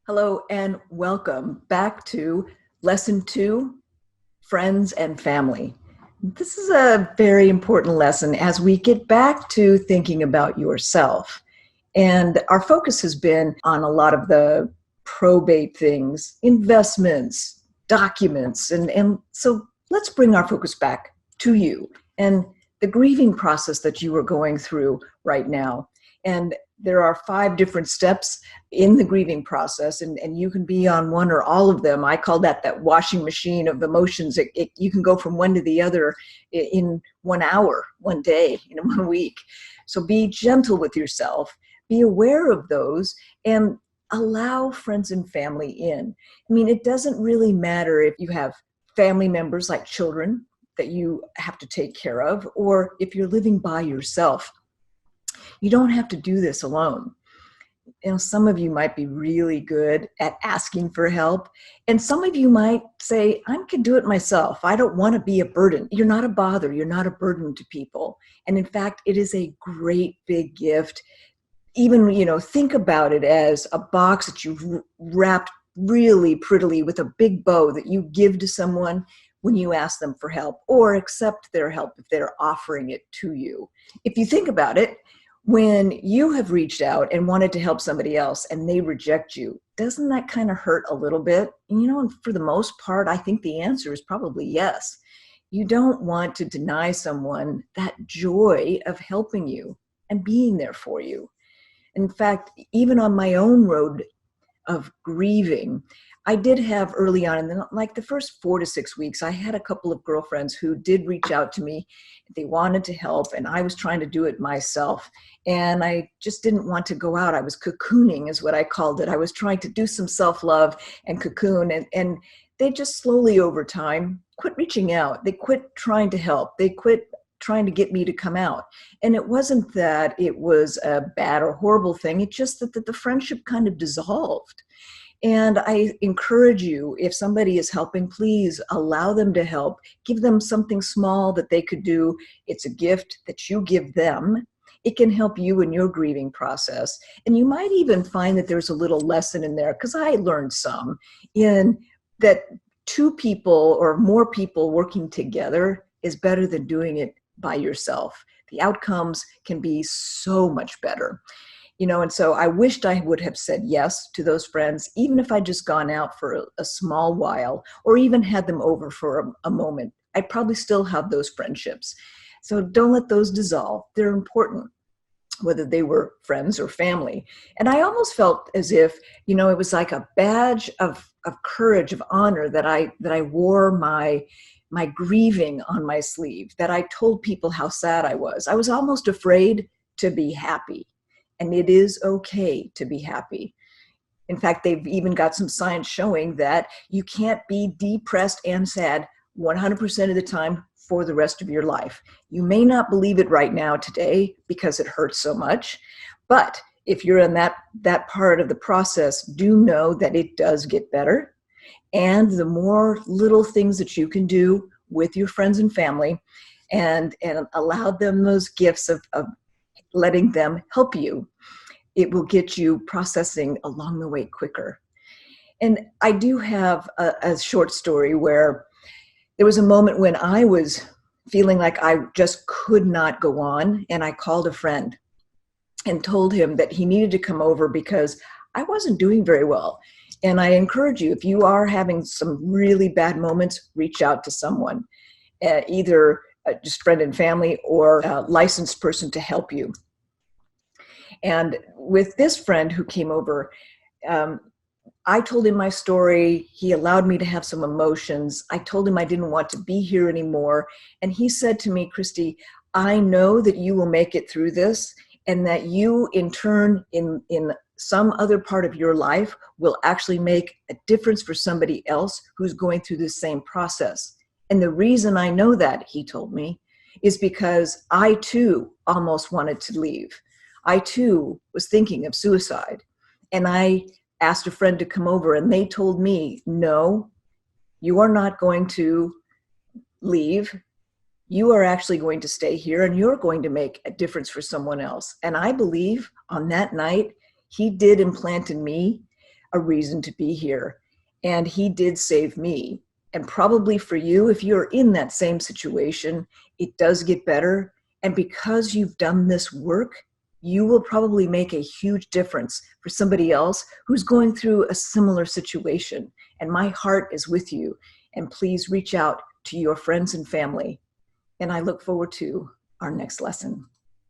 Hello and welcome back to Lesson 2, Friends and Family. This is a very important lesson as we get back to thinking about yourself. And our focus has been on a lot of the probate things, investments, documents, and so let's bring our focus back to you and the grieving process that you are going through right now. And there are 5 different steps in the grieving process, and you can be on one or all of them. I call that washing machine of emotions. You can go from one to the other in 1 hour, 1 day, in 1 week. So be gentle with yourself, be aware of those, and allow friends and family in. I mean, it doesn't really matter if you have family members like children that you have to take care of, or if you're living by yourself. You don't have to do this alone. Some of you might be really good at asking for help, and some of you might say, I can do it myself. I don't want to be a burden. You're not a bother. You're not a burden to people. And in fact, it is a great big gift. Even, think about it as a box that you've wrapped really prettily with a big bow that you give to someone when you ask them for help, or accept their help if they're offering it to you. If you think about it, when you have reached out and wanted to help somebody else and they reject you, doesn't that kind of hurt a little bit? And for the most part, I think the answer is probably yes. You don't want to deny someone that joy of helping you and being there for you. In fact, even on my own road of grieving, I did have early on, in the first 4 to 6 weeks, I had a couple of girlfriends who did reach out to me. They wanted to help, and I was trying to do it myself. And I just didn't want to go out. I was cocooning, is what I called it. I was trying to do some self-love and cocoon, and they just slowly over time quit reaching out. They quit trying to help. They quit trying to get me to come out. And it wasn't that it was a bad or horrible thing. It's just that the friendship kind of dissolved. And I encourage you, if somebody is helping, please allow them to help. Give them something small that they could do. It's a gift that you give them. It can help you in your grieving process. And you might even find that there's a little lesson in there, because I learned some, in that 2 people or more people working together is better than doing it by yourself. The outcomes can be so much better. And so I wished I would have said yes to those friends, even if I'd just gone out for a small while, or even had them over for a moment. I'd probably still have those friendships. So don't let those dissolve. They're important, whether they were friends or family. And I almost felt as if, it was like a badge of courage, of honor, that I wore my grieving on my sleeve, that I told people how sad I was. I was almost afraid to be happy. And it is okay to be happy. In fact, they've even got some science showing that you can't be depressed and sad 100% of the time for the rest of your life. You may not believe it right now today because it hurts so much, but if you're in that part of the process, do know that it does get better. And the more little things that you can do with your friends and family and allow them those gifts of letting them help you, it will get you processing along the way quicker. And I do have a short story where there was a moment when I was feeling like I just could not go on, and I called a friend and told him that he needed to come over because I wasn't doing very well. And I encourage you, if you are having some really bad moments, reach out to someone, either just friend and family or a licensed person to help you. And with this friend who came over, I told him my story. He allowed me to have some emotions. I told him I didn't want to be here anymore. And he said to me, Christy, I know that you will make it through this, and that you in turn in some other part of your life will actually make a difference for somebody else who's going through the same process. And the reason I know that, he told me, is because I too almost wanted to leave. I too was thinking of suicide. And I asked a friend to come over, and they told me, no, you are not going to leave. You are actually going to stay here, and you're going to make a difference for someone else. And I believe on that night, he did implant in me a reason to be here. And he did save me. And probably for you, if you're in that same situation, it does get better. And because you've done this work, you will probably make a huge difference for somebody else who's going through a similar situation. And my heart is with you. And please reach out to your friends and family. And I look forward to our next lesson.